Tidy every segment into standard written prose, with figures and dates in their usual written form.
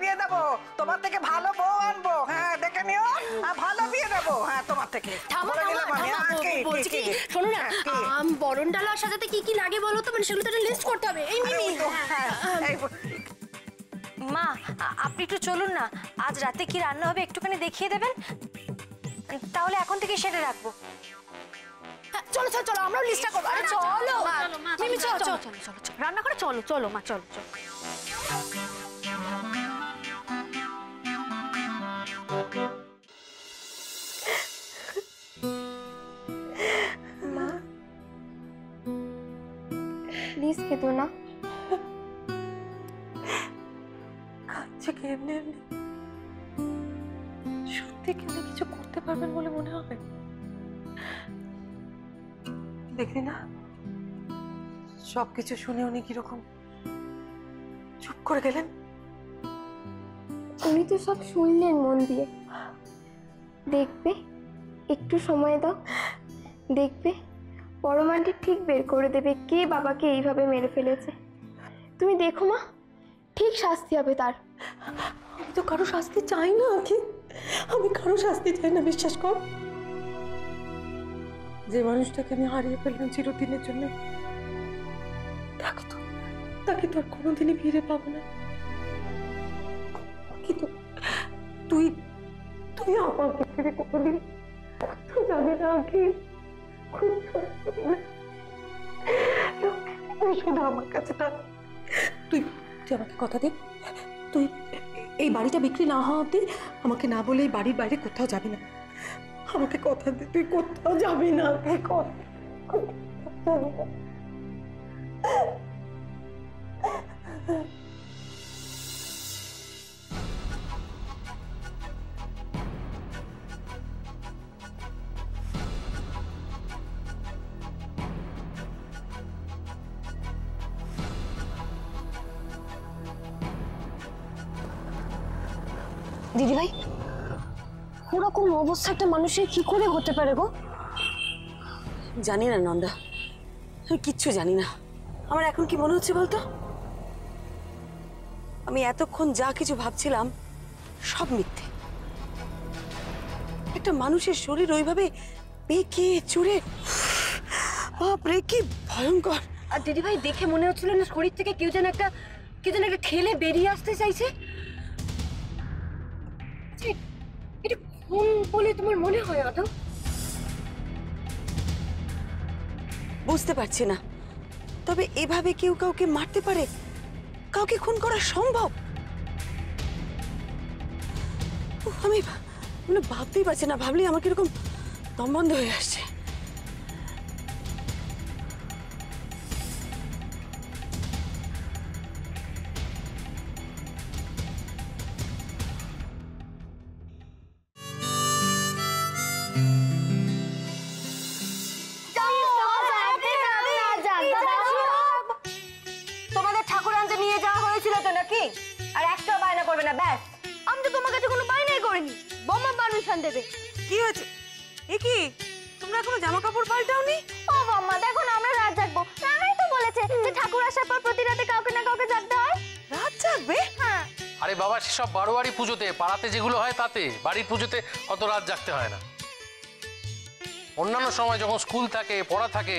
বিয়ে দেবো, তোমার থেকে ভালো বউ আনবো। হ্যাঁ দেখে নিও, ভালো বিয়ে দেবো। হ্যাঁ তোমার থেকে শোনো না, বরণ ডালা সাজাতে কি কি লাগে বলো তো, মানে সেগুলো তো একটা লিস্ট করতে হবে। এই মিমি, মা আপনি একটু চলুন না, আজ রাতে কি রান্না হবে একটুখানি দেখিয়ে দেবেন, তাহলে এখন থেকে সেটা রাখবো। চলো চলো চলো, আমরাও লিস্টটা করবো। আরে চলো মিমি, চলো চলো চলো চলো, রান্না করে চলো চলো মা, চলো চলো। মা প্লিজ খেতো না। কাঁদছে কি এমনি এমনি? সত্যি কি উনি কিছু করতে পারবেন বলে মনে হবে? দেখলি না সবকিছু শুনে উনি কিরকম চুপ করে গেলেন। উনি তো সব শুনলেন মন দিয়ে। দেখবে একটু সময় দাও, দেখবে পরমান্টি ঠিক বের করে দেবে কে বাবাকে এইভাবে মেরে ফেলেছে। তুমি দেখো মা, ঠিক শাস্তি হবে তার। আমি তো কারো শাস্তি চাই না, কি আমি কারো শাস্তি চাই না, বিশ্বাস কর। যে মানুষটাকে আমি হারিয়ে ফেললাম চিরদিনের জন্য, তাকে তো আর কোনোদিনই ফিরে পাবো না। কিন্তু তুই তুই আমাকে ফিরে কোনোদিন কোথাও যাবে না। কি তুই শুধু আমার কাছে না, তুই তুই আমাকে কথা দে, তুই এই বাড়িটা বিক্রি না হওয়া অব্দি আমাকে না বলে এই বাড়ির বাইরে কোথাও যাবি না। আমাকে কথা দে, তুই কোথাও যাবি না। দিদি ভাই, ওরকম অবস্থা একটা মানুষের কি করে হতে পারে গো? জানি না নন্দা, আমি কিচ্ছু জানি না। আমার এখন কি মনে হচ্ছে বলতো, আমি এতক্ষণ যা কিছু ভাবছিলাম সব মিথ্যে। একটা মানুষের শরীর ওইভাবে বেঁকে চুড়ে, বাপরে কি ভয়ঙ্কর। আর দিদি ভাই দেখে মনে হচ্ছিল না শরীর থেকে কেউ যেন একটা ঠেলে বেরিয়ে আসতে চাইছে। এটা খুন বলে তোমার মনে হয় আদৌ? বুঝতে পারছি না, তবে এভাবে কেউ কাউকে মারতে পারে, কাউকে খুন করা সম্ভব? আমি ভাবতেই পারছি না, ভাবলেই আমার কিরকম দম বন্ধ হয়ে আসছে। তোমাদের ঠাকুর আনতে নিয়ে যাওয়া হয়েছিল তো নাকি? আর একটা বায়না করবে না, ব্যাস। আমি তো তোমার কাছে কোনো বায়নাই করিনি, বোমা পারমিশন দেবে। কি হয়েছে? এ কি, তোমরা এখনো জামা কাপড় পাল্টাওনি? ও বাম্মা দেখো না, আমরা রাত জাগবো। নানাই তো বলেছে যে ঠাকুর আসার পর প্রতি রাতে কাউকে না কাউকে জাগতে হয়। রাত জাগবে? হ্যাঁ। আরে বাবা, সেসব বারোয়ারি পুজোতে, পাড়াতে যেগুলো হয় তাতে, বাড়ির পুজোতে অত রাত জাগতে হয় না। অন্যান্য সময় যখন স্কুল থাকে, পড়া থাকে,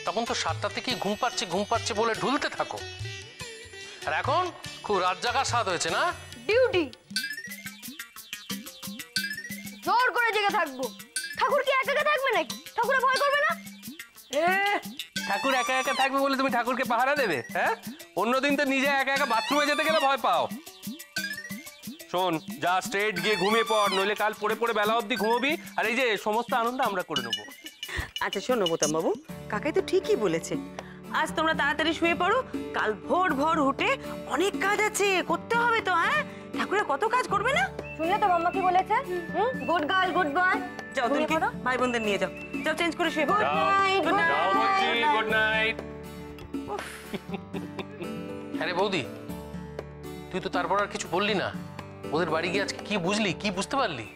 তখন তো 7টা থেকে ঘুম পাচ্ছে বলে ঢুলতে থাকো। আর এখন খুব রাত জাগার স্বাদ হয়েছে না? ডিউটি জোর করে জেগে থাকবো। ঠাকুর কি একা একা থাকবে নাকি? ঠাকুরে ভয় করবে না? ঠাকুর একা একা থাকবে বলে তুমি ঠাকুরকে পাহারা দেবে? হ্যাঁ, অন্যদিন তো নিজে একা একা বাথরুমে যেতে গেলে ভয় পাও। শোন, যা স্ট্রেট গিয়ে ঘুমিয়ে পড়, নইলে কাল পড়ে পড়ে বেলা অবধি ঘুমোবি, আর এই যে সমস্ত আনন্দ আমরা করে নেবো। আচ্ছা শোনো বোতাম বাবু, কাকাই তো ঠিকই বলেছে। আজ তোমরা তাড়াতাড়ি শুয়ে পড়ো, কাল ভোর ভোর উঠে অনেক কাজ আছে, করতে হবে তো। হ্যাঁ, ঠাকুরের কত কাজ করবে না? শুনলে তো মাম্মা কি বলেছে? Good girl, good boy. যাও তুমি ভাই বোনদের নিয়ে যাও, যাও চেঞ্জ করে শুয়ে পড়ো। Good night. আরে বৌদি, তুই তো তারপর আর কিছু বললি না। ওদের বাড়ি গিয়ে আজকে কি বুঝলি, কি বুঝতে পারলি?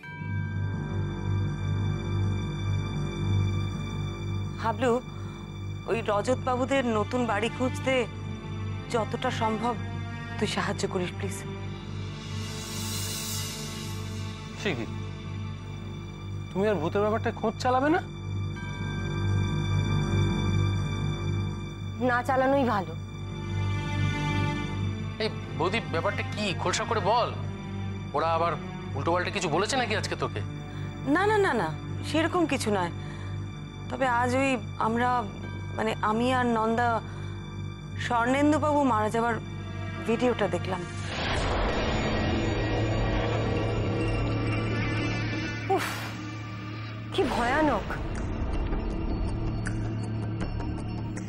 হাবলু, ওই রজত বাবুদের নতুন বাড়ি খুঁজতে যতটা সম্ভব তুই সাহায্য করিস প্লিজ। সে কি, তুমি আর ভূতের ব্যাপারটা খোঁজ চালাবে না? না চালানোই ভালো। এই বৌদি, ব্যাপারটা কি খোলসা করে বল। ওরা আবার উল্টোপাল্টা কিছু বলেছে নাকি আজকে তোকে? না না না না, সেরকম কিছু নয়। তবে আজ ওই আমরা মানে আমি আর নন্দা স্বর্ণেন্দুবাবু মারা যাওয়ার ভিডিওটা দেখলাম। উফ, কি ভয়ানক।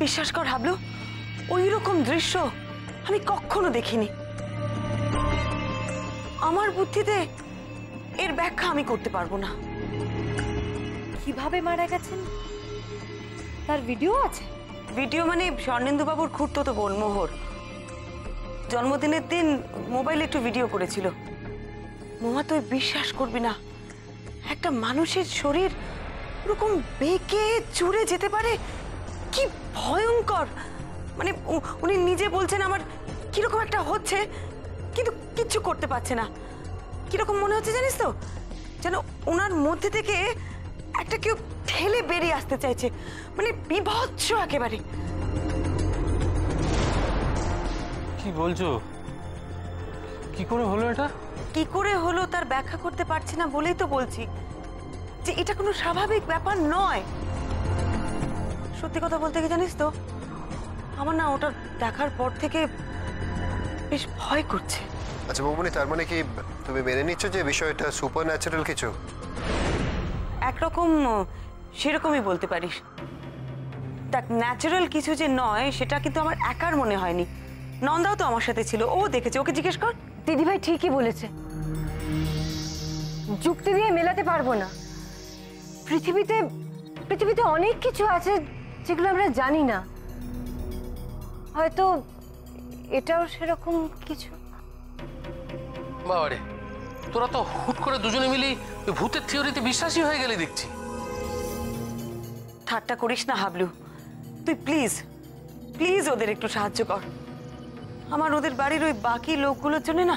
বিশ্বাস কর হাবলু, ওই রকম দৃশ্য আমি কখনো দেখিনি। আমার বুদ্ধিতে এর ব্যাখ্যা আমি করতে পারবো না। কিভাবে মারা গেছেন তার ভিডিও আছে? ভিডিও মানে স্বর্ণেন্দুবাবুর খুড়তো বোন মোহর জন্মদিনের দিন মোবাইলে একটু ভিডিও করেছিল। মোমা, তুই বিশ্বাস করবি না, একটা মানুষের শরীর ওরকম বেঁকে চুরে যেতে পারে? কি ভয়ঙ্কর! মানে উনি নিজে বলছেন আমার কিরকম একটা হচ্ছে, কিন্তু কিচ্ছু করতে পারছে না। কিরকম মনে হচ্ছে জানিস তো, যেন ওনার মধ্যে থেকে একটা কেউ ঠেলে বেরিয়ে আসতে চাইছে। মানে বিভৎস একেবারে। কি বলছো? কি করে হলো এটা? কি করে হলো তার ব্যাখ্যা করতে পারছি না বলেই তো বলছি যে এটা কোনো স্বাভাবিক ব্যাপার নয়। সত্যি কথা বলতে কি জানিস তো, আমার না ওটা দেখার পর থেকে বেশ ভয় করছে। আচ্ছা বৌমনি, তার মানে কি তুমি মেনে নিচ্ছ যে বিষয়টা সুপার ন্যাচারাল কিছু? একরকম সেরকমই বলতে পারিস। দেখ, ন্যাচারাল কিছু যে নয় সেটা কিন্তু আমার একার মনে হয়নি। নন্দাও তো আমার সাথে ছিল, ও দেখেছে, ওকে জিজ্ঞেস কর। দিদিভাই ঠিকই বলেছে, যুক্তি দিয়ে মেলাতে পারবো না। পৃথিবীতে অনেক কিছু আছে যেগুলো আমরা জানি না। হয়তো এটাও সেরকম কিছু। বাবারে, তোরা তো হুট করে দুজনে মিলি ওই ভূতের থিওরিতে বিশ্বাসী হয়ে গেলে দেখছি। ঠাট্টা করিস না হাবলু, তুই প্লিজ প্লিজ ওদের একটু সাহায্য কর। আমার ওদের বাড়ির ওই বাকি লোকগুলোর জন্য না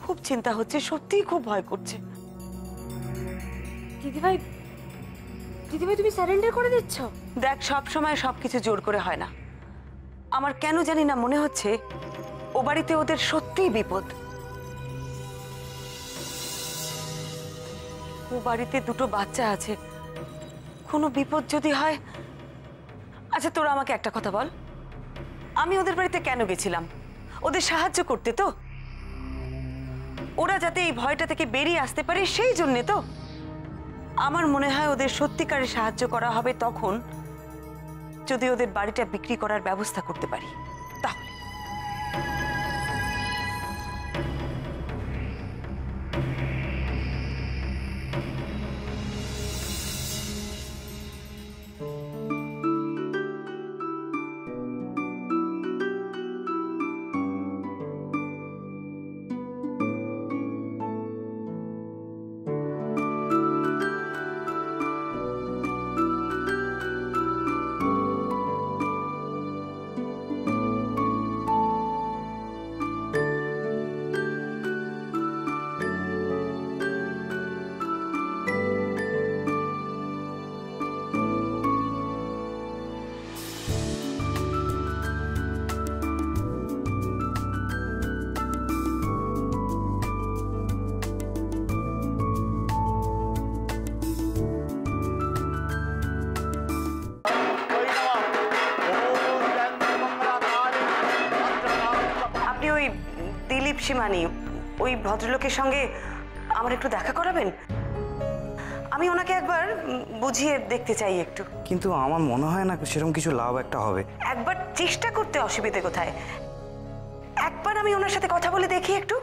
খুব চিন্তা হচ্ছে, সত্যিই খুব ভয় করছে। দিদিভাই তুমি সারেন্ডার করে দিচ্ছ? দেখ, সব সময় সবকিছু জোর করে হয় না। আমার কেন জানি না মনে হচ্ছে ও বাড়িতে ওদের সত্যিই বিপদ। ও বাড়িতে দুটো বাচ্চা আছে, কোনো বিপদ যদি হয়। আচ্ছা, তোরা আমাকে একটা কথা বল, আমি ওদের বাড়িতে কেন গেছিলাম? ওদের সাহায্য করতে তো, ওরা যাতে এই ভয়টা থেকে বেরিয়ে আসতে পারে সেই জন্যে তো। আমার মনে হয় ওদের সত্যিকারের সাহায্য করা হবে তখন যদি ওদের বাড়িটা বিক্রি করার ব্যবস্থা করতে পারি। তাহলে আপনি ওই দিলীপ সীমানি, ওই ভদ্রলোকের সঙ্গে আমার একটু দেখা করাবেন? আমি ওনাকে একবার বুঝিয়ে দেখতে চাই একটু। কিন্তু আমার মনে হয় না সেরকম কিছু লাভ একটা হবে। একবার চেষ্টা করতে অসুবিধে কোথায়? একবার আমি ওনার সাথে কথা বলে দেখি একটু।